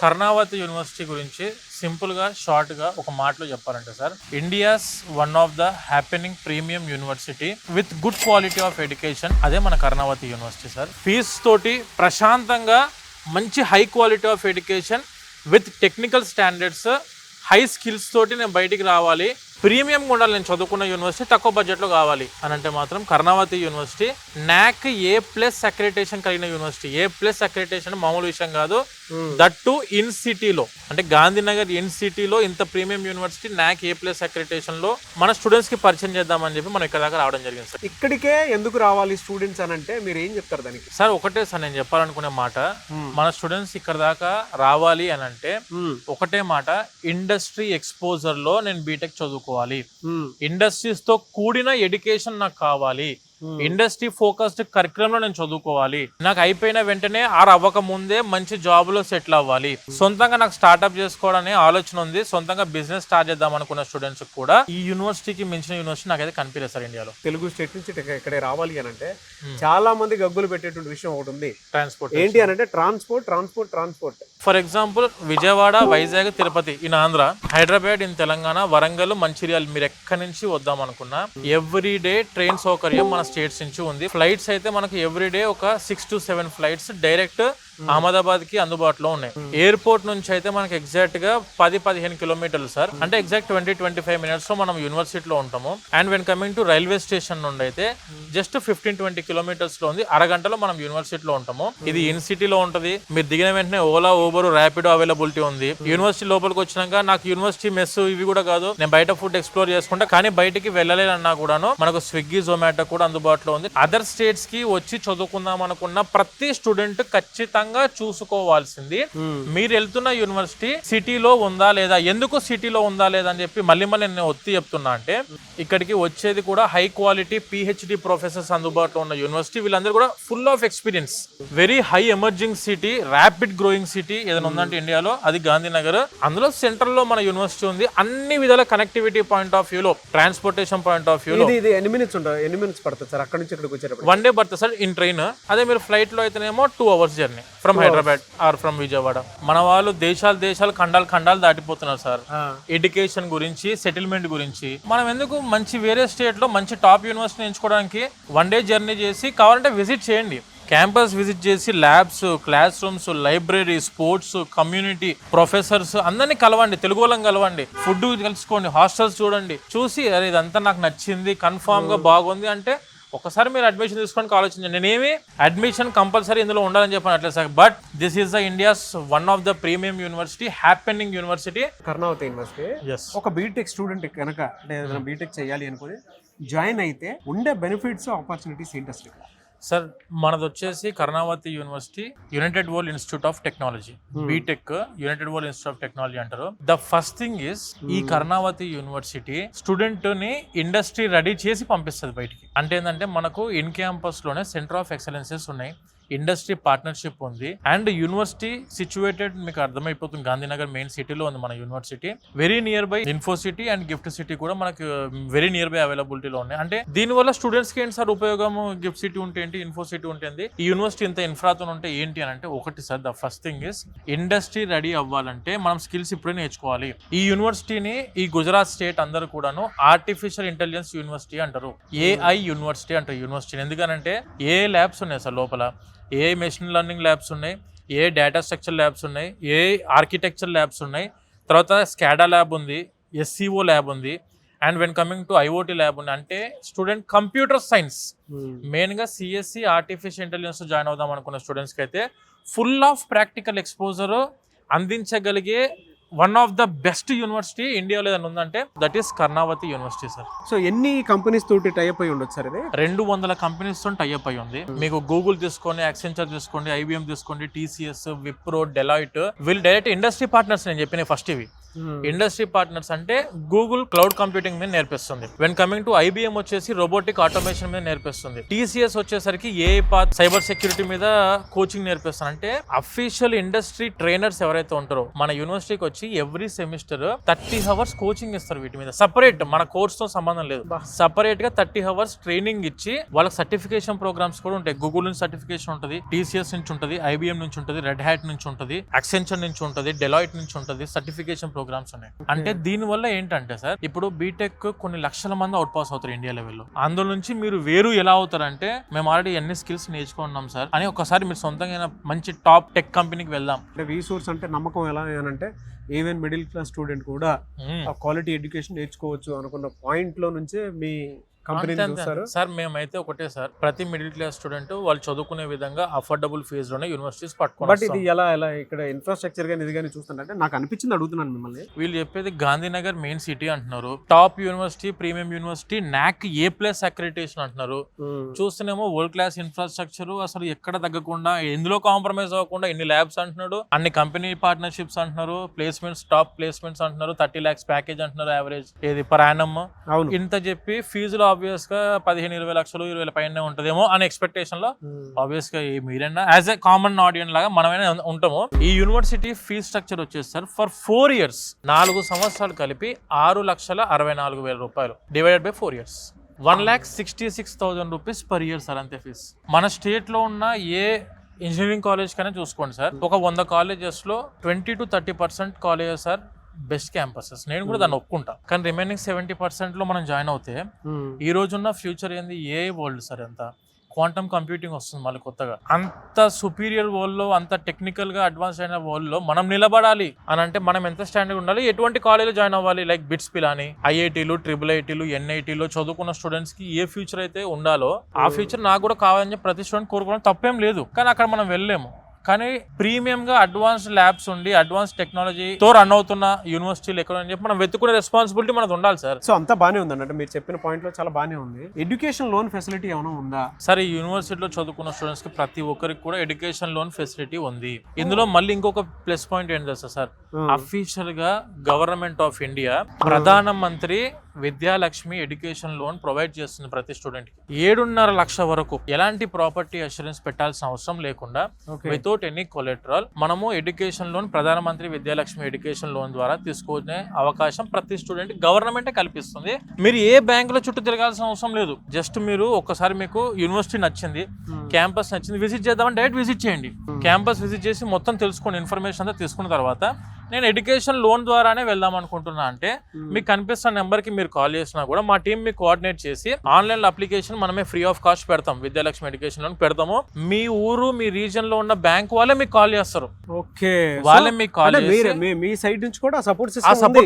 Karnavati university గురించి సింపుల్గా షార్ట్గా ఒక మాటలో చెప్పాలంటే sir, India's one of the happening premium university with good quality of education. అదే మన కర్ణావతి యూనివర్సిటీ సార్. ఫీజ్ తోటి ప్రశాంతంగా మంచి high quality of education with technical standards, high skills తోటి నేను బయటికి రావాలి, ప్రీమియం ఉండాలి, నేను చదువుకున్న యూనివర్సిటీ తక్కువ బడ్జెట్లో కావాలి అని అంటే మాత్రం Karnavati university NAAC A+ accreditation కలిగిన యూనివర్సిటీ. A+ అక్రిడిటేషన్ మామూలు విషయం కాదు, దట్ టు ఇన్ సిటీలో, అంటే గాంధీనగర్ ఇన్ సిటీలో ఇంత ప్రీమియం యూనివర్సిటీ NAAC A+ అక్రిడిటేషన్లో మన స్టూడెంట్స్కి పరిచయం చేద్దామని చెప్పి మనం ఇక్కడ దాకా రావడం జరిగింది సార్. ఇక్కడికే ఎందుకు రావాలి స్టూడెంట్స్ అని అంటే మీరు ఏం చెప్తారు దానికి? సార్ ఒకటే సార్ నేను చెప్పాలనుకునే మాట, మన స్టూడెంట్స్ ఇక్కడ దాకా రావాలి అని అంటే ఒకటే మాట, ఇండస్ట్రీ ఎక్స్పోజర్ లో నేను బీటెక్ చదువుకోవాలి, ఇండస్ట్రీస్ తో కూడిన ఎడ్యుకేషన్ నాకు కావాలి, ఇండస్ట్రీ ఫోకస్డ్ కరికులం లో నేను చదువుకోవాలి, నాకు అయిపోయిన వెంటనే అవ్వక ముందే మంచి జాబ్ లో సెటిల్ అవ్వాలి, సొంతంగా నాకు స్టార్ట్అప్ చేసుకోవాలనే ఆలోచన ఉంది, సొంతంగా బిజినెస్ స్టార్ట్ చేద్దాం అనుకున్న స్టూడెంట్స్ కూడా ఈ యూనివర్సిటీకి మించిన యూనివర్సిటీ నాకైతే కనిపించలేదు సార్ ఇండియాలో. తెలుగు స్టేట్ నుంచి ఇక్కడే రావాలి అని అంటే చాలా మంది గగ్గులు పెట్టేటువంటి విషయం ఒకటి ఉంది, ట్రాన్స్పోర్ట్. ఏంటి అని అంటే transport. For example Vijayawada, Vizag, Tirupati in Andhra, Hyderabad in Telangana, Warangal, Mancherial, మీరు ఎక్కడి నుంచి వద్దాం అనుకున్నా ఎవ్రీ డే ట్రైన్ సౌకర్యం మన స్టేట్స్ నుంచి ఉంది. ఫ్లైట్స్ అయితే మనకు ఎవ్రీ డే ఒక 6 to 7 ఫ్లైట్స్ డైరెక్ట్ అహ్మదాబాద్ కి అందుబాటులో ఉన్నాయి. ఎయిర్పోర్ట్ నుంచి అయితే మనకి ఎగ్జాక్ట్ గా 10-15 కిలోమీటర్లు సార్, అంటే ఎగ్జాక్ట్ 20-25 మినిట్స్ లో మనం యూనివర్సిటీలో ఉంటాము. And when coming to railway station నుండి అయితే జస్ట్ 15-20 కిలోమీటర్స్ లో ఉంది, అరగంటలో మనం యూనివర్సిటీలో ఉంటాము. ఇది ఇన్ సిటీలో ఉంటది, మీరు దిగిన వెంటనే ఓలా, ఊబర్, ర్యాపిడో అవైలబిలిటీ ఉంది. యూనివర్సిటీ లోపలికి వచ్చినాక నాకు యూనివర్సిటీ మెస్ ఇవి కూడా కాదు, నేను బయట ఫుడ్ ఎక్స్ప్లోర్ చేసుకుంటా, కానీ బయటికి వెళ్ళలేనన్నా కూడాను మనకు స్విగ్గీ, జొమాటో కూడా అందుబాటులో ఉంది. అదర్ స్టేట్స్ కి వచ్చి చదువుకుందాం అనుకున్న ప్రతి స్టూడెంట్ ఖచ్చితంగా చూసుకోవాల్సింది మీరు వెళ్తున్న యూనివర్సిటీ సిటీలో ఉందా లేదా, ఎందుకు సిటీలో ఉందా లేదా అని చెప్పి మళ్ళీ నేను ఒత్తి చెప్తున్నా అంటే, ఇక్కడికి వచ్చేది కూడా హై క్వాలిటీ PhD ప్రొఫెసర్స్ అందుబాటులో ఉన్న యూనివర్సిటీ. వీళ్ళందరూ కూడా full of experience, very high emerging city, rapid growing city ఏదైనా ఉందంటే ఇండియాలో అది గాంధీనగర్. అందులో సెంట్రల్ లో మన యూనివర్సిటీ ఉంది. అన్ని విధాల కనెక్టివిటీ పాయింట్ ఆఫ్ వ్యూలో, ట్రాన్స్పోర్టేషన్ పాయింట్ ఆఫ్ వ్యూలో ఎన్ని మినిట్స్ పడుతుంది సార్ అక్కడ నుంచి ఇక్కడికి వచ్చేటప్పుడు? 1 డే పడుతుంది సార్ ఇన్ ట్రైన్. అదే మీరు ఫ్లైట్ లో అయితేనేమో 2 hours journey from Hyderabad or from Vijayawada. మన వాళ్ళు దేశాలు ఖండాలు దాటిపోతున్నారు సార్ ఎడ్యుకేషన్ గురించి, సెటిల్మెంట్ గురించి. మనం ఎందుకు మంచి వేరే స్టేట్ లో మంచి టాప్ యూనివర్సిటీ ఎంచుకోవడానికి 1 డే జర్నీ చేసి కావాలంటే విజిట్ చేయండి, క్యాంపస్ విజిట్ చేసి labs, class rooms, library, sports, community, professors అందరినీ కలవండి, తెలుగు వాళ్ళని కలవండి, ఫుడ్ కలుసుకోండి, హాస్టల్స్ చూడండి, చూసి అరే ఇదంతా నాకు నచ్చింది, కన్ఫామ్ గా బాగుంది అంటే ఒకసారి మీరు అడ్మిషన్ తీసుకోవడానికి ఆలోచించండి. నేనేమి అడ్మిషన్ కంపల్సరీ ఇందులో ఉండాలని చెప్పనట్లేదు sir, but this is the India's one of the premium university, happening university Karnavati university. ఒక బీటెక్ స్టూడెంట్ కనుక అంటే ఏదైనా బీటెక్ చేయాలి అనుకుని జాయిన్ అయితే ఉండే బెనిఫిట్స్, ఆపర్చునిటీస్ ఏంటి అసలు? సార్ మనది వచ్చేసి Karnavati university united world institute of technology, BTech united world institute of technology అంటారు. ద ఫస్ట్ థింగ్ ఈస్ ఈ కర్ణావతి యూనివర్సిటీ స్టూడెంట్ ని ఇండస్ట్రీ రెడీ చేసి పంపిస్తుంది బయటికి. అంటే ఏంటంటే మనకు ఇన్ క్యాంపస్ లోనే సెంటర్ ఆఫ్ ఎక్సలెన్సెస్ ఉన్నాయి, ఇండస్ట్రీ పార్ట్నర్షిప్ ఉంది, అండ్ యూనివర్సిటీ సిచ్యువేటెడ్ మీకు అర్థమైపోతుంది గాంధీనగర్ మెయిన్ సిటీలో ఉంది మన యూనివర్సిటీ. Very near by info city and gift city కూడా మనకు వెరీ నియర్ బై అవైలబిలిటీలో ఉన్నాయి. అంటే దీనివల్ల స్టూడెంట్స్ కి ఏంటి సార్ ఉపయోగం? గిఫ్ట్ సిటీ ఉంటే ఏంటి, ఇన్ఫో సిటీ ఉంటుంది, ఈ యూనివర్సిటీ ఇంత ఇన్ఫ్రాతో ఉంటే ఏంటి అని అంటే, ఒకటి sir the first thing is industry ready అవ్వాలంటే మనం స్కిల్స్ ఇప్పుడే నేర్చుకోవాలి. ఈ యూనివర్సిటీని ఈ గుజరాత్ స్టేట్ అందరూ కూడాను ఆర్టిఫిషియల్ ఇంటెలిజెన్స్ యూనివర్సిటీ అంటారు, AI యూనివర్సిటీ అంటారు యూనివర్సిటీని. ఎందుకనంటే ఏ ల్యాబ్స్ ఉన్నాయి సార్ లోపల, ఏ మెషిన్ లెర్నింగ్ ల్యాబ్స్ ఉన్నాయి, ఏ డేటా స్ట్రక్చర్ ల్యాబ్స్ ఉన్నాయి, ఏ ఆర్కిటెక్చర్ ల్యాబ్స్ ఉన్నాయి, తర్వాత స్కాడా ల్యాబ్ ఉంది, SCO ల్యాబ్ ఉంది, and when coming to IoT lab ఉంది. అంటే స్టూడెంట్ కంప్యూటర్ సైన్స్ మెయిన్గా CSC ఆర్టిఫిషియల్ ఇంటెలిజెన్స్ జాయిన్ అవుదాం అనుకున్న స్టూడెంట్స్కి అయితే ఫుల్ ఆఫ్ ప్రాక్టికల్ ఎక్స్పోజర్ అందించగలిగే one of the best university ఇండియాలో ఏదైనా ఉందంటే that is Karnavati university sir. So ఎన్ని కంపెనీస్ తోటి టైఅప్ అయి ఉండొచ్చు సార్? ఇది 200 కంపెనీస్ తో టైఅప్ అయి ఉంది. మీకు గూగుల్ తీసుకోండి, యాక్సెంచర్ తీసుకోండి, IBM తీసుకోండి, TCS, విప్రో, డెలాయిట్, వీళ్ళు డైరెక్ట్ ఇండస్ట్రీ పార్ట్నర్స్. నేను చెప్పిన ఫస్ట్ ఇవి ఇండస్ట్రీ పార్ట్నర్స్ అంటే గూగుల్ క్లౌడ్ కంప్యూటింగ్ మీద నేర్పిస్తుంది. వెన్ కమింగ్ టు IBM వచ్చేసి రోబోటిక్ ఆటోమేషన్ మీద నేర్పిస్తుంది. TCS వచ్చేసరికి AI పాత్, సైబర్ సెక్యూరిటీ మీద కోచింగ్ నేర్పిస్తుంది. అంటే అఫీషియల్ ఇండస్ట్రీ ట్రైనర్స్ ఎవరైతే ఉంటారో మన యూనివర్సిటీకి వచ్చి నుంచి ఎవ్రీ సెమిస్టర్ 30 hours కోచింగ్ ఇస్తారు వీటి మీద సెపరేట్, మన కోర్స్ తో సంబంధం లేదు. సెపరేట్ గా 30 hours ట్రైనింగ్ ఇచ్చి వాళ్ళకి సర్టిఫికేషన్ ప్రోగ్రామ్స్ కూడా ఉంటాయి. గూగుల్ నుంచి సర్టిఫికేషన్ ఉంటుంది, TCS నుంచి ఉంటుంది, IBM నుంచి ఉంటుంది, రెడ్ హ్యాట్ నుంచి ఉంటుంది, Accenture నుంచి ఉంటుంది, డెలాయిట్ నుంచి ఉంటుంది, సర్టిఫికేషన్ ప్రోగ్రామ్స్ ఉన్నాయి. అంటే దీని వల్ల ఏంటంటే సార్, ఇప్పుడు బీటెక్ కొన్ని లక్షల మంది అవుట్ పాస్ అవుతారు ఇండియా లెవెల్లో. అందులో నుంచి మీరు వేరు ఎలా అవుతారంటే, మేము ఆల్రెడీ ఎన్ని స్కిల్స్ నేర్చుకున్నాం సార్ అని ఒకసారి మీరు సొంతంగా మంచి టాప్ టెక్ కంపెనీకి వెళ్దాం. అంటే రీసోర్స్ అంటే నమ్మకం ఎలా అంటే ఈవెన్ మిడిల్ క్లాస్ స్టూడెంట్ కూడా క్వాలిటీ ఎడ్యుకేషన్ నేర్చుకోవచ్చు అనుకున్న పాయింట్ లో నుంచే మీ కంపెనీ సార్. మేమైతే ఒకటే సార్, ప్రతి మిడిల్ క్లాస్ స్టూడెంట్ వాళ్ళు చదువుకునే విధంగా అఫోర్డబుల్ ఫీజు లోనే యూనివర్సిటీస్ పట్టుకోవాలి. బట్ ఇది ఎలా ఇక్కడ ఇన్ఫ్రాస్ట్రక్చర్ గానీ ఇది కానీ చూస్తుంటే నాకు అనిపించింది, అడుగుతున్నాను మిమ్మల్ని. వీళ్ళు చెప్పేది గాంధీనగర్ మెయిన్ సిటీ అంటున్నారు, top university, premium university, NAC A+ accreditation అంటున్నారు. చూస్తేనేమో వరల్డ్ క్లాస్ ఇన్ఫ్రాస్ట్రక్చర్, అసలు ఎక్కడ తగ్గకుండా ఎందులో కాంప్రమైజ్ అవ్వకుండా ఎన్ని ల్యాబ్స్ అంటున్నాడు, అన్ని కంపెనీ పార్ట్నర్షిప్స్ అంటున్నారు, ప్లేస్మెంట్స్, టాప్ ప్లేస్మెంట్స్ అంటున్నారు, 30 lakhs ప్యాకేజ్ అంటున్నారు యావరేజ్ ఏది పర్ యానమ్. ఇంత చెప్పి ఫీజులో ఆబ్వియస్ గా 15-20 లక్షలు 20 పైన ఉంటదేమో అనే ఎక్స్పెక్టేషన్ లో ఆబ్వియస్ గా మీరైనా యాజ్ ఎ కామన్ ఆడియన్స్ లాగా మనమైనా ఉంటాము. ఈ యూనివర్సిటీ ఫీజ్ స్ట్రక్చర్ వచ్చేసి సార్ ఫర్ 4 years 4 సంవత్సరాలు కలిపి 6,64,000 రూపాయలు divided by 4 years 1,66,000 rupees per year sir, అంతే ఫీజ్. మన స్టేట్ లో ఉన్న ఏ ఇంజనీరింగ్ కాలేజ్ కనే చూసుకోండి సార్, ఒక 100 colleges లో 20 to 30% colleges sir best campuses. నేను కూడా దాన్ని ఒప్పుకుంటా. కానీ రిమైనింగ్ 70% లో మనం జాయిన్ అవుతే ఈ రోజున్న ఫ్యూచర్ ఏంది, ఏ వరల్డ్ సార్, ఎంత క్వాంటమ్ కంప్యూటింగ్ వస్తుంది మళ్ళీ కొత్తగా. అంత సుపీరియర్ వరల్డ్ లో, అంత టెక్నికల్ గా అడ్వాన్స్ అయిన వరల్డ్ లో మనం నిలబడాలి అని అంటే మనం ఎంత స్టాండర్డ్ ఉండాలి, ఎటువంటి కాలేజ్ జాయిన్ అవ్వాలి, లైక్ బిట్స్ పిలాని, IITలు, IIITలు, NITలో చదువుకున్న స్టూడెంట్స్ కి ఏ ఫ్యూచర్ అయితే ఉండాలో ఆ ఫ్యూచర్ నాకు కూడా కావాలని చెప్పి ప్రతి స్టూడెంట్ కోరుకోవడం తప్పేం లేదు. కానీ అక్కడ మనం వెళ్ళలేము. కానీ ప్రీమియం గా అడ్వాన్స్ ల్యాబ్స్ ఉండి అడ్వాన్స్ టెక్నాలజీతో రన్ అవుతున్న యూనివర్సిటీలు ఎక్కడ అని చెప్పి మనం వెతుకునే రెస్పాన్సిబిలిటీ మనకు ఉండాలి సార్. సో అంతా బానే ఉందండి, అంటే మీరు చెప్పిన పాయింట్ లో చాలా బానే ఉంది. ఎడ్యుకేషన్ లోన్ ఫెసిలిటీ ఏమైనా ఉందా సార్? ఈ యూనివర్సిటీలో చదువుకున్న స్టూడెంట్స్ కి ప్రతి ఒక్కరికి కూడా ఎడ్యుకేషన్ లోన్ ఫెసిలిటీ ఉంది. ఇందులో మళ్ళీ ఇంకొక ప్లస్ పాయింట్ ఏంటి తెలుసా సార్, అఫీషియల్ గా గవర్నమెంట్ ఆఫ్ ఇండియా ప్రధానమంత్రి విద్యాలక్ష్మి ఎడ్యుకేషన్ లోన్ ప్రొవైడ్ చేస్తుంది ప్రతి స్టూడెంట్ కి. 7.5 లక్షల వరకు ఎలాంటి ప్రాపర్టీ అష్యూరెన్స్ పెట్టాల్సిన అవసరం లేకుండా వితౌట్ ఎనీ కొలెటరల్ మనము ఎడ్యుకేషన్ లోన్ ప్రధానమంత్రి విద్యాలక్ష్మి ఎడ్యుకేషన్ లోన్ ద్వారా తీసుకునే అవకాశం ప్రతి స్టూడెంట్ గవర్నమెంటే కల్పిస్తుంది. మీరు ఏ బ్యాంకుల చుట్టూ తిరగాల్సిన అవసరం లేదు. జస్ట్ మీరు ఒక్కసారి మీకు యూనివర్సిటీ నచ్చింది, క్యాంపస్ నచ్చింది, విజిట్ చేద్దామని డైరెక్ట్ విజిట్ చేయండి. క్యాంపస్ విజిట్ చేసి మొత్తం తెలుసుకోండి, ఇన్ఫర్మేషన్ అంతా తీసుకున్న తర్వాత నేను ఎడ్యుకేషన్ లోన్ ద్వారానే వెళ్దాం అనుకుంటున్నా అంటే మీకు కనిపిస్తున్న నెంబర్ కి మీరు కాల్ చేసినా కూడా మా టీం మీకు కోఆర్డినేట్ చేసి ఆన్లైన్ అప్లికేషన్ మనమే ఫ్రీ ఆఫ్ కాస్ట్ పెడతాం. విద్యాలక్ష్మి ఎడ్యుకేషన్ లోన్ పెడతాము. మీ ఊరు, మీ రీజన్ లో ఉన్న బ్యాంక్ వాళ్ళే మీకు కాల్ చేస్తారు. ఓకే, వాళ్ళే మీకు కాల్ చేసి మీ సైడ్ నుంచి కూడా సపోర్ట్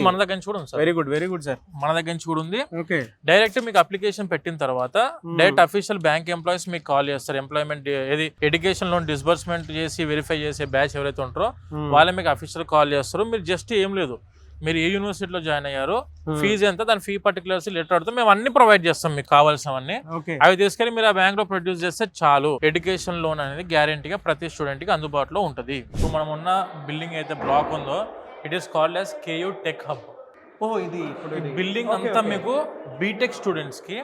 మన దగ్గర నుంచి కూడా ఉంది సార్. వెరీ గుడ్ సార్, మన దగ్గర నుంచి కూడా ఉంది. ఓకే, డైరెక్ట్ మీకు అప్లికేషన్ పెట్టిన తర్వాత డైరెక్ట్ అఫీషియల్ బ్యాంక్ ఎంప్లాయీస్ మీకు కాల్ చేస్తారు. ఎంప్లాయ్మెంట్ ఏది ఎడ్యుకేషన్ లోన్ డిస్బర్స్మెంట్ చేసి వెరిఫై చేసే బ్యాచ్ ఎవరైతే ఉంటారో వాళ్ళే మీకు అఫీషియల్ కాల్ చేస్తారు. మీరు జస్ట్ ఏం లేదు, మీరు ఏ యూనివర్సిటీలో జాయిన్ అయ్యారో, ఫీజు ఎంత, దాని ఫీ పర్టికులర్స్ లెటర్ అడితే మేము అన్ని ప్రొవైడ్ చేస్తాం మీకు కావాల్సినవన్నీ. అవి తీసుకెళ్ళి మీరు ఆ బ్యాంక్ లో ప్రొడ్యూస్ చేస్తే చాలు. ఎడ్యుకేషన్ లోన్ అనేది గ్యారంటీగా ప్రతి స్టూడెంట్ కి అందుబాటులో ఉంటుంది. ఇప్పుడు మనం ఉన్న బిల్డింగ్ అయితే బ్లాక్ ఉందో it is called as KU tech hub. ఇది బిల్డింగ్ అంతా మీకు బీటెక్ స్టూడెంట్స్ కి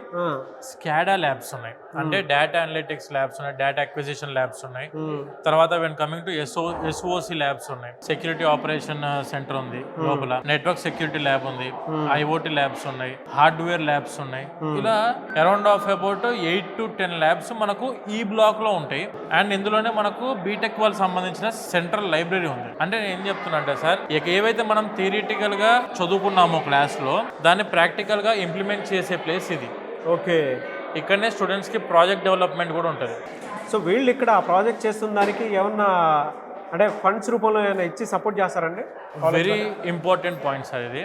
స్కాడా ల్యాబ్స్ ఉన్నాయి, అంటే డేటా అనలిటిక్స్ ల్యాబ్స్ ఉన్నాయి, డేటా అక్విజిషన్ ల్యాబ్స్ ఉన్నాయి. తర్వాత when coming to SOC labs ఉన్నాయి, సెక్యూరిటీ ఆపరేషన్ సెంటర్ ఉంది లోపల, నెట్వర్క్ సెక్యూరిటీ ల్యాబ్ ఉంది, IoT ల్యాబ్స్ ఉన్నాయి, హార్డ్వేర్ ల్యాబ్స్ ఉన్నాయి. ఇలా around of about 8 to 10 labs మనకు ఈ బ్లాక్ లో ఉంటాయి. అండ్ ఇందులోనే మనకు బీటెక్ వాళ్ళకి సంబంధించిన సెంట్రల్ లైబ్రరీ ఉంది. అంటే నేను ఏం చెప్తున్నా అంటే సార్, ఏవైతే మనం థియరిటికల్ గా చదువుకున్నామో క్లాస్ లో దాన్ని ప్రాక్టికల్ గా ఇంప్లిమెంట్ చేసే ప్లేస్ ఇది. ఓకే, ఇక్కడనే స్టూడెంట్స్ కి ప్రాజెక్ట్ డెవలప్మెంట్ కూడా ఉంటుంది. సో వీళ్ళు ఇక్కడ ప్రాజెక్ట్ చేస్తున్న దానికి ఏమన్నా అంటే ఫండ్స్ రూపంలో ఏమైనా ఇచ్చి సపోర్ట్ చేస్తారండి? వెరీ ఇంపార్టెంట్ పాయింట్ సార్ ఇది.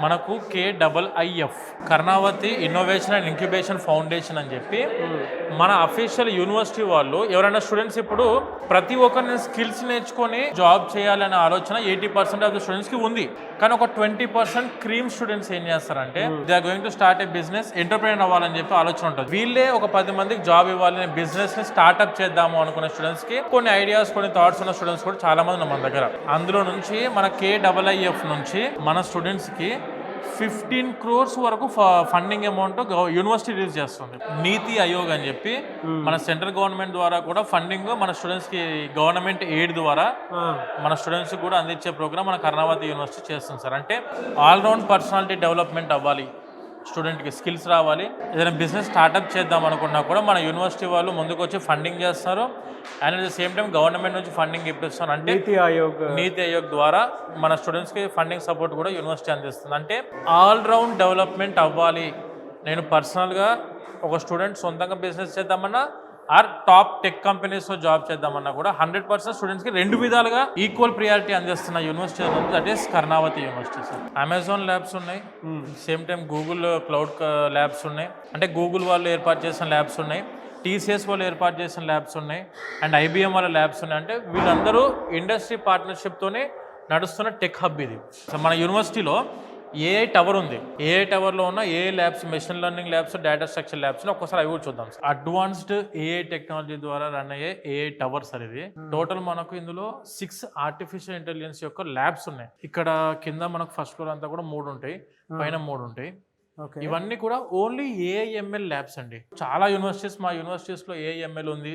మనకు KIIF Karnavati innovation and incubation foundation అని చెప్పి మన అఫీషియల్ యూనివర్సిటీ వాళ్ళు ఎవరైనా స్టూడెంట్స్ ఇప్పుడు ప్రతి ఒక్కరిని స్కిల్స్ నేర్చుకొని జాబ్ చేయాలనే ఆలోచన 80% ఆఫ్ ద స్టూడెంట్స్ కి ఉంది. కానీ ఒక 20% క్రీమ్ స్టూడెంట్స్ ఏం చేస్తారంటే they are going to start a business, entrepreneur అవ్వాలని చెప్పి ఆలోచన ఉంటుంది. వీళ్ళే ఒక 10 మందికి జాబ్ ఇవ్వాలని బిజినెస్ ని స్టార్ట్అప్ చేద్దాము అనుకునే స్టూడెంట్స్ కి కొన్ని ఐడియాస్, కొన్ని థాట్స్ ఉన్న స్టూడెంట్స్ కూడా చాలా మంది ఉన్నారు మన దగ్గర. అందులో నుంచి మన KIIF నుంచి మన స్టూడెంట్స్ కి 15 crores వరకు ఫండింగ్ అమౌంట్ యూనివర్సిటీ రిలీజ్ చేస్తుంది. నీతి ఆయోగ్ అని చెప్పి మన సెంట్రల్ గవర్నమెంట్ ద్వారా కూడా ఫండింగ్ మన స్టూడెంట్స్ కి గవర్నమెంట్ ఎయిడ్ ద్వారా మన స్టూడెంట్స్ కూడా అందించే ప్రోగ్రామ్ మన కర్ణావతి యూనివర్సిటీ చేస్తుంది సార్. అంటే ఆల్రౌండ్ పర్సనాలిటీ డెవలప్మెంట్ అవ్వాలి, స్టూడెంట్కి స్కిల్స్ రావాలి, ఏదైనా బిజినెస్ స్టార్ట్అప్ చేద్దాం అనుకున్నా కూడా మన యూనివర్సిటీ వాళ్ళు ముందుకు వచ్చి ఫండింగ్ చేస్తారు. And at the same time government నుంచి ఫండింగ్ ఇప్పిస్తారు. అంటే నీతి ఆయోగ్ ద్వారా మన స్టూడెంట్స్కి ఫండింగ్ సపోర్ట్ కూడా యూనివర్సిటీ అందిస్తుంది. అంటే ఆల్రౌండ్ డెవలప్మెంట్ అవ్వాలి. నేను పర్సనల్గా ఒక స్టూడెంట్ సొంతంగా బిజినెస్ చేద్దామన్నా ఆర్ టాప్ టెక్ కంపెనీస్లో జాబ్ చేద్దామన్నా కూడా 100% స్టూడెంట్స్కి 2 విధాలుగా ఈక్వల్ ప్రియారిటీ అందిస్తున్న university that is Karnavati university sir. Amazon labs ఉన్నాయి, same time Google cloud labs ఉన్నాయి, అంటే గూగుల్ వాళ్ళు ఏర్పాటు చేసిన ల్యాబ్స్ ఉన్నాయి, టీసీఎస్ వాళ్ళు ఏర్పాటు చేసిన ల్యాబ్స్ ఉన్నాయి, అండ్ ఐబిఎం వాళ్ళ ల్యాబ్స్ ఉన్నాయి. అంటే వీళ్ళందరూ ఇండస్ట్రీ పార్ట్నర్షిప్తోనే నడుస్తున్న టెక్ హబ్ ఇది. సో మన యూనివర్సిటీలో ఏఐ టవర్ ఉంది. ఏఐ టవర్లో ఉన్న AI labs, machine learning labs, data structure labs ఒక్కసారి అవి కూడా చూద్దాం. అడ్వాన్స్డ్ ఏఐ టెక్నాలజీ ద్వారా రన్ అయ్యే ఏఐ టవర్ సార్ ఇది. టోటల్ మనకు ఇందులో 6 ఆర్టిఫిషియల్ ఇంటెలిజెన్స్ యొక్క ల్యాబ్స్ ఉన్నాయి. ఇక్కడ కింద మనకు ఫస్ట్ ఫ్లోర్ అంతా కూడా 3 ఉంటాయి, పైన 3 ఉంటాయి. ఇవన్నీ కూడా ఓన్లీ ఏఐఎంఎల్ ల్యాబ్స్ అండి. చాలా యూనివర్సిటీస్, మా యూనివర్సిటీస్ లో ఏఐఎంఎల్ ఉంది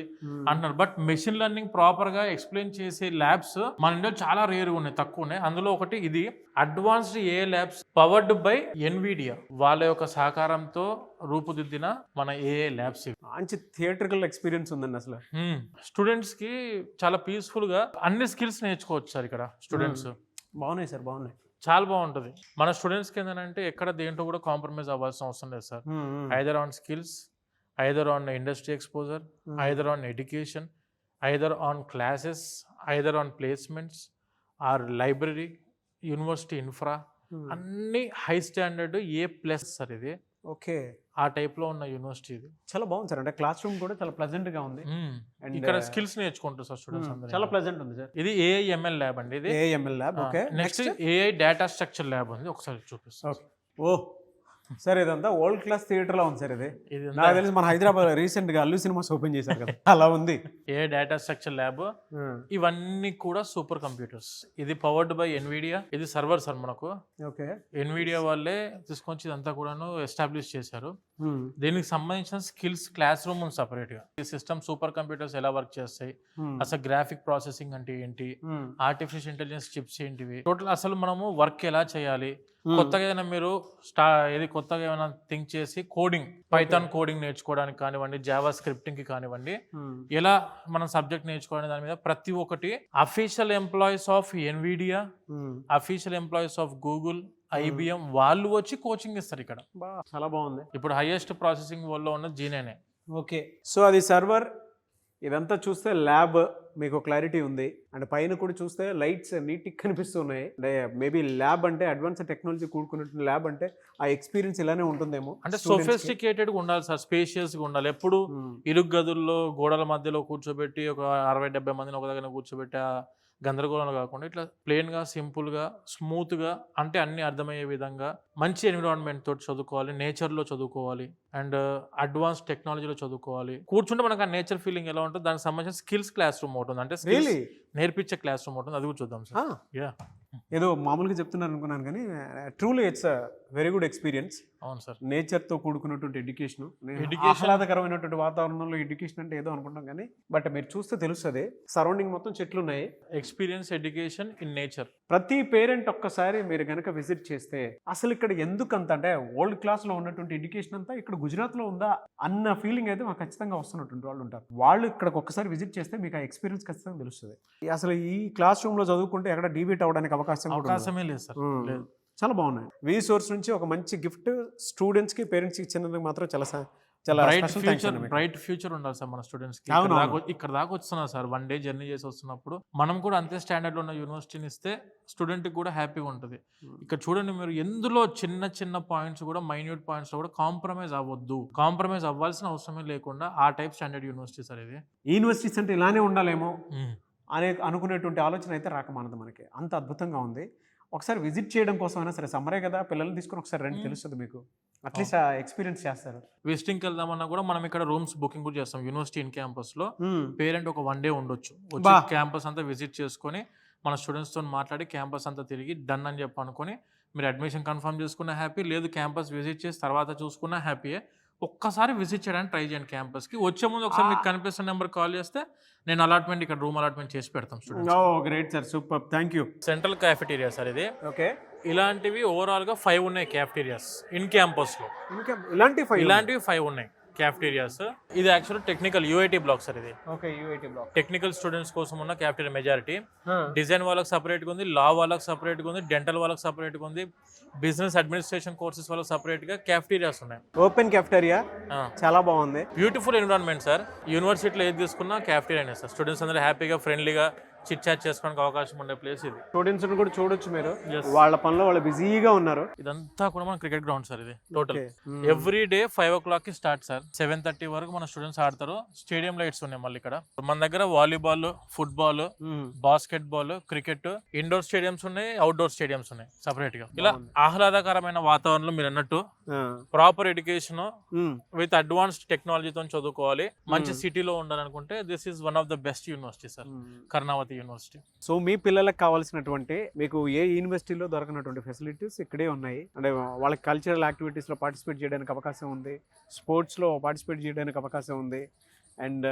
అంటున్నారు, బట్ మెషిన్ లెర్నింగ్ ప్రాపర్ గా ఎక్స్ప్లెయిన్ చేసే ల్యాబ్స్ మన ఇండియాలో చాలా రేర్ ఉన్నాయి, తక్కువ ఉన్నాయి. అందులో ఒకటి ఇది advanced AI labs powered by Nvidia వాళ్ళ యొక్క సహకారంతో రూపుదిద్దిన మన ఏఐ ల్యాబ్స్. మంచి థియేట్రికల్ ఎక్స్పీరియన్స్ ఉందండి. అసలు స్టూడెంట్స్ కి చాలా పీస్ఫుల్ గా అన్ని స్కిల్స్ నేర్చుకోవచ్చు సార్ ఇక్కడ. స్టూడెంట్స్ బాగున్నాయి సార్, బాగున్నాయి, చాలా బాగుంటుంది. మన స్టూడెంట్స్కి ఏంటంటే ఎక్కడ దేంట్లో కూడా కాంప్రమైజ్ అవ్వాల్సిన అవసరం లేదు sir. Either on skills, either on industry exposure, either on education, either on classes, either on placements or library, university infra, అన్ని హై స్టాండర్డ్ A+ సార్ ఇది. ఓకే, ఆ టైప్ లో ఉన్న యూనివర్సిటీ ఇది. చాలా బాగుంది సార్. అంటే క్లాస్ రూమ్ కూడా చాలా ప్లెజెంట్ గా ఉంది. ఇక్కడ స్కిల్స్ నేర్చుకుంటారు సార్ స్టూడెంట్స్ అందరూ. చాలా ప్లెజెంట్ ఉంది సార్. ఇది ఏఐఎంఎల్ ల్యాబ్ అండి. ఇది AIML lab. Okay, next AI data structure lab ఉంది, ఒకసారి చూపిస్తాను. ఓ సార్, ఇదంతా వరల్డ్ క్లాస్ థియేటర్ లో ఉంది సార్. ఇది నాకు తెలిసి మన హైదరాబాద్ రీసెంట్ గా అల్లు సినిమాస్ ఓపెన్ చేశారు కదా, అలా ఉంది. ఏ డేటా స్ట్రక్చర్ ల్యాబ్, ఇవన్నీ కూడా సూపర్ కంప్యూటర్స్. ఇది పవర్డ్ బై ఎన్విడియా. ఇది సర్వర్ సార్ మనకు. ఓకే, ఎన్విడియా వాళ్ళే తీసుకొచ్చి ఇదంతా కూడాను ఎస్టాబ్లిష్ చేశారు. దీనికి సంబంధించిన స్కిల్స్ క్లాస్ రూమ్ ఉంది సపరేట్ గా. ఈ సిస్టమ్ సూపర్ కంప్యూటర్స్ ఎలా వర్క్ చేస్తాయి, అసలు గ్రాఫిక్ ప్రాసెసింగ్ అంటే ఏంటి, ఆర్టిఫిషియల్ ఇంటెలిజెన్స్ చిప్స్ ఏంటివి, టోటల్ అసలు మనము వర్క్ ఎలా చేయాలి, కొత్తగా ఏదైనా మీరు కొత్తగా ఏమైనా థింక్ చేసి కోడింగ్, పైథాన్ కోడింగ్ నేర్చుకోవడానికి కానివ్వండి, జావా స్క్రిప్టింగ్ కి కానివ్వండి, ఎలా మనం సబ్జెక్ట్ నేర్చుకోవడానికి దాని మీద ప్రతి ఒక్కటి official employees of Nvidia, official employees of Google, IBM వాళ్ళు వచ్చి కోచింగ్ ఇస్తారు ఇక్కడ. చాలా బాగుంది. ఇప్పుడు హైయెస్ట్ ప్రాసెసింగ్ వల్ల ఉన్న G9. ఓకే, సో అది సర్వర్. ఇదంతా చూస్తే ల్యాబ్ మీకు క్లారిటీ ఉంది. అండ్ పైన కూడా చూస్తే లైట్స్ నీట్గా కనిపిస్తున్నాయి. అంటే మేబీ ల్యాబ్ అంటే అడ్వాన్స్ టెక్నాలజీ కూడుకున్నట్టు ల్యాబ్ అంటే ఆ ఎక్స్పీరియన్స్ ఇలానే ఉంటుందేమో. అంటే సోఫిస్టికేటెడ్ గా ఉండాలి సార్, స్పేషియస్ గా ఉండాలి. ఎప్పుడు ఇరుగు గదుల్లో గోడల మధ్యలో కూర్చోబెట్టి ఒక 60-70 మందిని ఒక దగ్గర కూర్చోబెట్టి గందరగోళంగా కాకుండా ఇట్లా ప్లెయిన్గా, సింపుల్గా, స్మూత్గా, అంటే అన్ని అర్థమయ్యే విధంగా మంచి ఎన్విరాన్మెంట్ తోటి చదువుకోవాలి, నేచర్లో చదువుకోవాలి, అండ్ అడ్వాన్స్ టెక్నాలజీలో చదువుకోవాలి. కూర్చుంటే మనకు ఆ నేచర్ ఫీలింగ్ ఎలా ఉంటుంది, దానికి సంబంధించిన స్కిల్స్ క్లాస్ రూమ్ ఉంటుంది, అంటే స్కిల్స్ నేర్పించే క్లాస్ రూమ్ ఉంటుంది. అది కూడా చూద్దాం సార్. ఏదో మామూలుగా చెప్తున్నారు అనుకున్నాను కానీ truly it's very good experience. అవును సార్, నేచర్తో కూడుకున్నటువంటి ఎడ్యుకేషన్, ఆహ్లాదకరమైనటువంటి వాతావరణంలో ఎడ్యుకేషన్ అంటే ఏదో అనుకుంటాం కానీ బట్ మీరు చూస్తే తెలుస్తుంది. సరౌండింగ్ మొత్తం చెట్లు ఉన్నాయి. Experience education in nature. ప్రతి పేరెంట్ ఒక్కసారి మీరు కనుక విజిట్ చేస్తే అసలు ఇక్కడ ఎందుకంత అంటే వరల్డ్ క్లాస్ లో ఉన్నటువంటి ఎడ్యుకేషన్ అంతా ఇక్కడ గుజరాత్ లో ఉందా అన్న ఫీలింగ్ అయితే మాకు ఖచ్చితంగా వస్తున్నటువంటి వాళ్ళు ఉంటారు. వాళ్ళు ఇక్కడికి ఒక్కసారి విజిట్ చేస్తే మీకు ఆ ఎక్స్పీరియన్స్ ఖచ్చితంగా తెలుస్తుంది. అసలు ఈ క్లాస్ రూమ్ లో చదువుకుంటే ఎక్కడ డీబీట్ అవడానికి అవకాశమే లేదు సార్. చాలా బాగున్నాయి. వి సోర్స్ నుంచి ఒక మంచి గిఫ్ట్ స్టూడెంట్స్ కి, పేరెంట్స్ కి ఇచ్చినందుకు మాత్రం చాలా బ్రైట్ ఫ్యూచర్ ఉండాలి సార్ మన స్టూడెంట్స్ కి. ఇక్కడ దాకా వస్తున్నారు సార్, 1 డే జర్నీ చేసి వస్తున్నప్పుడు మనం కూడా అంతే స్టాండర్డ్ లో ఉన్న యూనివర్సిటీని ఇస్తే స్టూడెంట్ కి కూడా హ్యాపీగా ఉంటుంది. ఇక్కడ చూడండి మీరు, ఎందులో చిన్న పాయింట్స్ కూడా, మైన్యూట్ పాయింట్స్ కూడా కాంప్రమైజ్ అవ్వద్దు. కాంప్రమైజ్ అవ్వాల్సిన అవసరమే లేకుండా ఆ టైప్ స్టాండర్డ్ యూనివర్సిటీ సార్ ఇది. యూనివర్సిటీస్ అంటే ఇలానే ఉండాలేమో అనుకునేటువంటి ఆలోచన అయితే రాకమానదు మనకి. అంత అద్భుతంగా ఉంది. ఒకసారి విజిట్ చేయడం కోసం అయినా సరే, సమ్మరే కదా, పిల్లల్ని తీసుకుని ఒకసారి రండి, తెలుస్తుంది మీకు. అట్లీస్ట్ ఎక్స్పీరియన్స్ చేస్తారు. విజిటింగ్కి వెళ్దామన్నా కూడా మనం ఇక్కడ రూమ్స్ బుకింగ్ కూడా చేస్తాం యూనివర్సిటీ ఇన్ క్యాంపస్ లో. పేరెంట్ ఒక 1 డే ఉండొచ్చు, క్యాంపస్ అంతా విజిట్ చేసుకొని మన స్టూడెంట్స్ తో మాట్లాడి క్యాంపస్ అంతా తిరిగి డన్ అని చెప్పి అనుకుని మీరు అడ్మిషన్ కన్ఫర్మ్ చేసుకున్న హ్యాపీ, లేదు క్యాంపస్ విజిట్ చేసి తర్వాత చూసుకున్న హ్యాపీయే. ఒక్కసారి విజిట్ చేయడానికి ట్రై చేయండి క్యాంపస్కి. వచ్చే ముందు ఒకసారి మీకు కనిపిస్తున్న నెంబర్ కాల్ చేస్తే నేను అలాట్మెంట్ ఇక్కడ రూమ్ అలాట్మెంట్ చేసి పెడతాం students. Great sir, super, thank you. Central cafeteria sir ఇది. ఓకే, ఇలాంటివి ఓవరాల్గా 5 ఉన్నాయి క్యాఫెటీరియాస్ ఇన్ క్యాంపస్లో. ఇంకా ఇలాంటివి 5 ఉన్నాయి క్యాఫెటీరియాస్. ఇది actual technical UIT block sir ఇది. Okay, UIT block. Technical students కోసం ఉన్న క్యాఫెటీరియా మెజారిటీ. డిజైన్ వాళ్ళకి సపరేట్గా ఉంది, లా వాళ్ళకి సపరేట్గా ఉంది, డెంటల్ వాళ్ళకి సపరేట్గా ఉంది, బిజినెస్ అడ్మినిస్ట్రేషన్ కోర్సెస్ వాళ్ళకి సపరేట్గా క్యాఫెటీరియాస్ ఉన్నాయి. ఓపెన్ క్యాఫెటీరియా చాలా బాగుంది. Beautiful environment sir. యూనివర్సిటీలో ఏది తీసుకున్నా క్యాఫెటీరియానే సార్. స్టూడెంట్స్ అందరూ హ్యాపీగా ఫ్రెండ్లీగా చిట్ చాట్ చేసుకోవడానికి అవకాశం ఉండే ప్లేస్ ఇది. స్టూడెంట్స్ కూడా చూడొచ్చు మీరు, వాళ్ళ పనిలో వాళ్ళు బిజీగా ఉన్నారు. ఇదంతా కూడా మన క్రికెట్ గ్రౌండ్ సార్ ఇది. టోటల్ ఎవ్రీ డే 5 o'clock కి స్టార్ట్ సార్. 7:30 వరకు మన స్టూడెంట్స్ ఆడతారు. స్టేడియం లైట్స్ ఉన్నాయి మళ్ళీ ఇక్కడ. మన దగ్గర volleyball, football, basketball, cricket, indoor stadiums ఉన్నాయి, అవుట్డోర్ స్టేడియంస్ ఉన్నాయి సపరేట్ గా. ఇలా ఆహ్లాదకరమైన వాతావరణంలో మీరు అన్నట్టు ప్రాపర్ ఎడ్యుకేషన్ విత్ అడ్వాన్స్డ్ టెక్నాలజీతో చదువుకోవాలి, మంచి సిటీలో ఉండాలనుకుంటే this is one of the best university sir, Karnavati university. So మీ పిల్లలకు కావాల్సినటువంటి, మీకు ఏ యూనివర్సిటీలో దొరకనటువంటి ఫెసిలిటీస్ ఇక్కడే ఉన్నాయి. అంటే వాళ్ళకి కల్చరల్ యాక్టివిటీస్లో పార్టిసిపేట్ చేయడానికి అవకాశం ఉంది, స్పోర్ట్స్లో పార్టిసిపేట్ చేయడానికి అవకాశం ఉంది, అండ్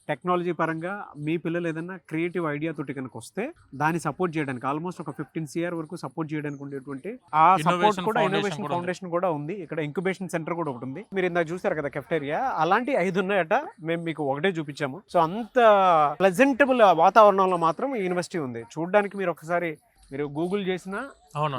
టెక్నాలజీ పరంగా మీ పిల్లలు ఏదైనా క్రియేటివ్ ఐడియా తోటి కనుక వస్తే దాన్ని సపోర్ట్ చేయడానికి ఆల్మోస్ట్ ఒక 15 CR వరకు సపోర్ట్ చేయడానికి ఉండేటువంటి ఆ సపోర్ట్ కూడా ఇన్నోవేషన్ ఫౌండేషన్ కూడా ఉంది. ఇక్కడ ఇంక్యుబేషన్ సెంటర్ కూడా ఒకటి ఉంది. మీరు ఇందాక చూసారు కదా కెఫ్టేరియా, అలాంటి 5 ఉన్నాయట. మేము మీకు ఒకటే చూపించాము. సో అంత ప్లెజెంటబుల్ వాతావరణంలో మాత్రం ఈ యూనివర్సిటీ ఉంది. చూడడానికి మీరు ఒకసారి మీరు గూగుల్ చేసినా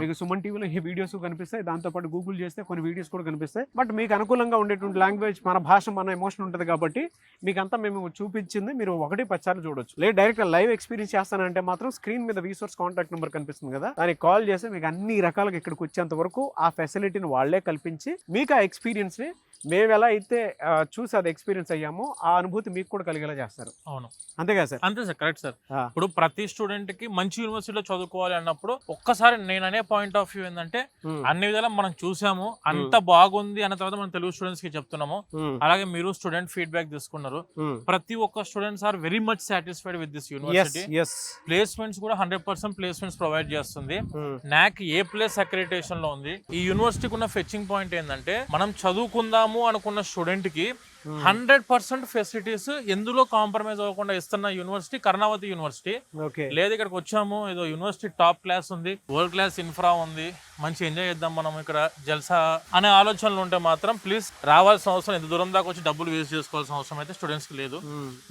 మీకు సుమన్ టీవీలో ఈ వీడియోస్ కనిపిస్తాయి, దాంతోపాటు గూగుల్ చేస్తే కొన్ని వీడియోస్ కూడా కనిపిస్తాయి. బట్ మీకు అనుకూలంగా ఉండేటువంటి లాంగ్వేజ్, మన భాష, మన ఎమోషన్ ఉంటుంది కాబట్టి మీకు అంతా మేము చూపించింది మీరు 1-10 సార్లు చూడొచ్చు. లేదు డైరెక్ట్ లైవ్ ఎక్స్పీరియన్స్ చేస్తానంటే మాత్రం స్క్రీన్ మీద వీసోర్స్ కాంటాక్ట్ నెంబర్ కనిపిస్తుంది కదా, దానికి కాల్ చేస్తే మీకు అన్ని రకాలుగా ఇక్కడికి వచ్చేంత వరకు ఆ ఫెసిలిటీని వాళ్లే కల్పించి మీకు ఆ ఎక్స్పీరియన్స్ ని మేము ఎలా అయితే చూసి అది ఎక్స్పీరియన్స్ అయ్యామో ఆ అనుభూతి మీకు కూడా కలిగేలా చేస్తారు. అవును, అంతేగా సార్? అంతే సార్, కరెక్ట్ సార్. ఇప్పుడు ప్రతి స్టూడెంట్ కి మంచి యూనివర్సిటీలో చదువుకోవాలి అన్నప్పుడు ఒక్కసారి నేను అనే పాయింట్ ఆఫ్ వ్యూ ఏంటంటే అన్ని విధాలా మనం చూసాము, అంత బాగుంది అన్న తర్వాత మనం తెలుగు స్టూడెంట్స్ కి చెప్తున్నాము. అలాగే మీరు స్టూడెంట్ ఫీడ్బ్యాక్ తీసుకున్నారు. ప్రతి ఒక్క students are very much satisfied with this university. Placements కూడా 100% ప్లేస్మెంట్స్ ప్రొవైడ్ చేస్తుంది. NAC A+ అక్రిడిటేషన్ లో ఉంది. ఈ యూనివర్సిటీకి ఉన్న ఫెచ్చింగ్ పాయింట్ ఏంటంటే మనం చదువుకుందాము అనుకున్న స్టూడెంట్ కి 100% ఫెసిలిటీస్ ఎందులో కాంప్రమైజ్ అవ్వకుండా ఇస్తున్న యూనివర్సిటీ కర్ణావతి యూనివర్సిటీ. లేదు ఇక్కడికి వచ్చాము ఏదో యూనివర్సిటీ టాప్ క్లాస్ ఉంది, వరల్డ్ క్లాస్ ఇన్ఫ్రా ఉంది, మంచి ఎంజాయ్ చేద్దాం మనం ఇక్కడ జల్సా అనే ఆలోచనలు ఉంటే మాత్రం ప్లీజ్ రావాల్సిన అవసరం, ఎంత దూరం దాకా వచ్చి డబ్బులు వేస్ట్ చేసుకోవాల్సిన అవసరం అయితే స్టూడెంట్స్ కి లేదు.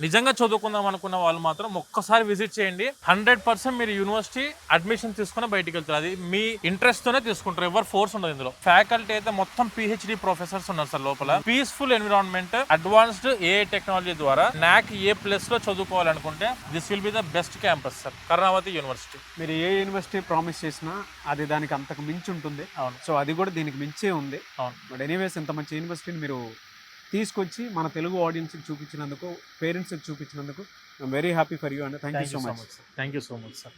నిజంగా చదువుకుందాం అనుకున్న వాళ్ళు మాత్రం ఒక్కసారి విజిట్ చేయండి. 100% మీరు యూనివర్సిటీ అడ్మిషన్ తీసుకుని బయటికి వెళ్తారు. అది మీ ఇంట్రెస్ట్ తోనే తీసుకుంటారు, ఎవరు ఫోర్స్ ఉండదు ఇందులో. ఫ్యాకల్టీ అయితే మొత్తం PhD ప్రొఫెసర్స్ ఉన్నారు సార్ లోపల. Peaceful environment, advanced AI technology ద్వారా NAC A+ లో చదువుకోవాలనుకుంటే this will be the best campus sir, Karnavati university. మీరు ఏ యూనివర్సిటీ ప్రామిస్ చేసినా అది దానికి అంతకు మించి ఉంటుంది. అవును, సో అది కూడా దీనికి మించే ఉంది. అవును. బట్ ఎనీవేస్ ఇంత మంచి యూనివర్సిటీని మీరు తీసుకొచ్చి మన తెలుగు ఆడియన్స్కి చూపించినందుకు, పేరెంట్స్కి చూపించినందుకు I'm very happy for you and thank you so much. Thank you so much sir.